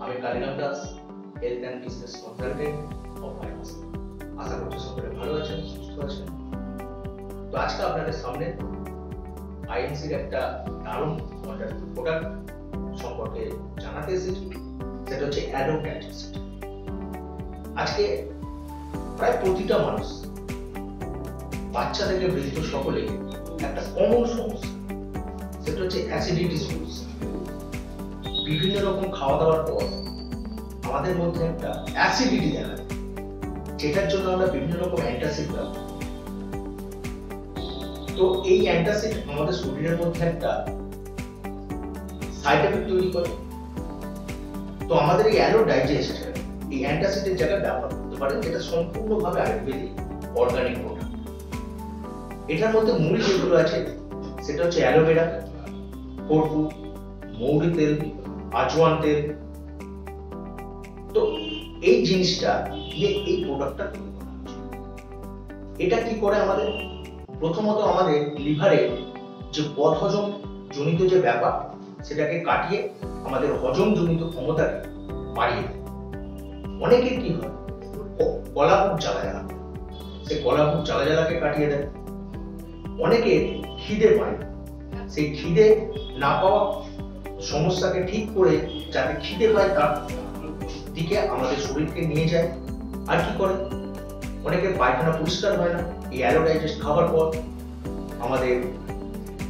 আমি Kaliram Das, health and business consultant of finance. আশা করছি সকলে ভালো আছেন, সুস্থ আছেন। তো আজকে আপনাদের সামনে আইএনসির একটা দারুণ প্রোডাক্ট সম্পর্কে জানাতে এসেছি, সেটা হচ্ছে অ্যাডো ডাইজেস্ট। আজকে প্রায় প্রতিটা মানুষ, বাচ্চা থেকে বৃদ্ধ সকলে একটা কমন সমস্যা, সেটা হচ্ছে অ্যাসিডিটি সমস্যা। বিভিন্ন রকম খাওয়া দাওয়ার পর আমাদের মধ্যে একটা অ্যাসিডিটি দেখা যায়, যেটার জন্য আমরা বিভিন্ন রকম অ্যান্টাসিড ব্যবহার করি। তো এই অ্যান্টাসিড আমাদের শরীরের মধ্যে একটা সাইড এফেক্ট তৈরি করে। তো আমাদের এই অ্যাডো ডাইজেস্ট এই অ্যান্টাসিডের জায়গায় ব্যবহার করতে পারেন, যেটা সম্পূর্ণভাবে আয়ুর্বেদিক অর্গানিক প্রোডাক্ট। এটার মধ্যে মূল যেগুলো আছে সেটা হচ্ছে অ্যালোভেরা, কর্পূর, মৌরি তেল, আজওয়ান তেল। তো এই জিনিসটা দিয়ে এই প্রোডাক্টটা তৈরি করা হচ্ছে। এটা কি করে আমাদের? প্রথমত আমাদের লিভারে যে বদহজম জনিত যে ব্যাপার, সেটাকে কাটিয়ে আমাদের হজম জনিত ক্ষমতাকে বাড়িয়ে দেয়। অনেকের কি হয়, গলা বুক জ্বালা জ্বালা, সে গলা বুক জ্বালা জ্বালাকে কাটিয়ে দেয়। অনেকের খিদে পায়, সেই খিদে না পাওয়া সমস্যাকে ঠিক করে যাতে খিদে পায় তার দিকে আমাদের শরীরকে নিয়ে যায়। আর কি করে, অনেকের পায়খানা পরিষ্কার হয় না, এই অ্যাডো ডাইজেস্ট খাওয়ার পর আমাদের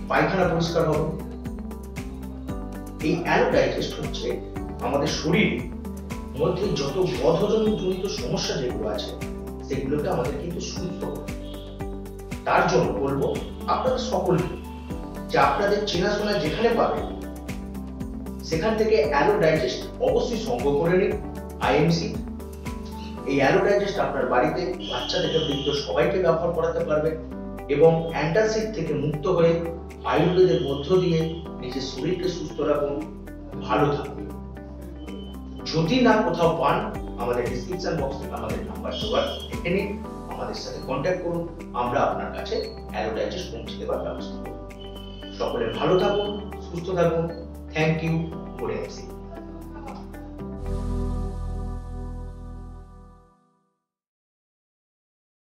পায়খানা পরিষ্কার হবে। এই অ্যাডো ডাইজেস্ট হচ্ছে আমাদের শরীরের মধ্যে যত বদহজম জনিত সমস্যা যেগুলো আছে, সেগুলোকে আমাদের কিন্তু সুস্থ করে। তার জন্য বলবো আপনাদের সকলকে যে আপনাদের চেনাশোনা যেখানে পাবেন সেখান থেকে অ্যাডো ডাইজেস্ট অবশ্যই সংগ্রহ করে নিন। আইএমসি এই অ্যাডো ডাইজেস্ট আপনার বাড়িতে বাচ্চা থেকে বৃদ্ধ সবাইকে ব্যবহার করাতে পারবেন এবং অ্যান্টাসিড থেকে মুক্ত হয়ে আয়ুর্বেদের মধ্য দিয়ে নিজের শরীরকে সুস্থ রাখুন, ভালো থাকুন। যদি না কোথাও পান, আমাদের ডেসক্রিপশন বক্স থেকে আমাদের নাম্বার জোগাড় দেখে নিন, আমাদের সাথে কন্ট্যাক্ট করুন, আমরা আপনার কাছে অ্যাডো ডাইজেস্ট পৌঁছে দেওয়ার ব্যবস্থা করব। সকলে ভালো থাকুন, সুস্থ থাকুন। Thank you for watching.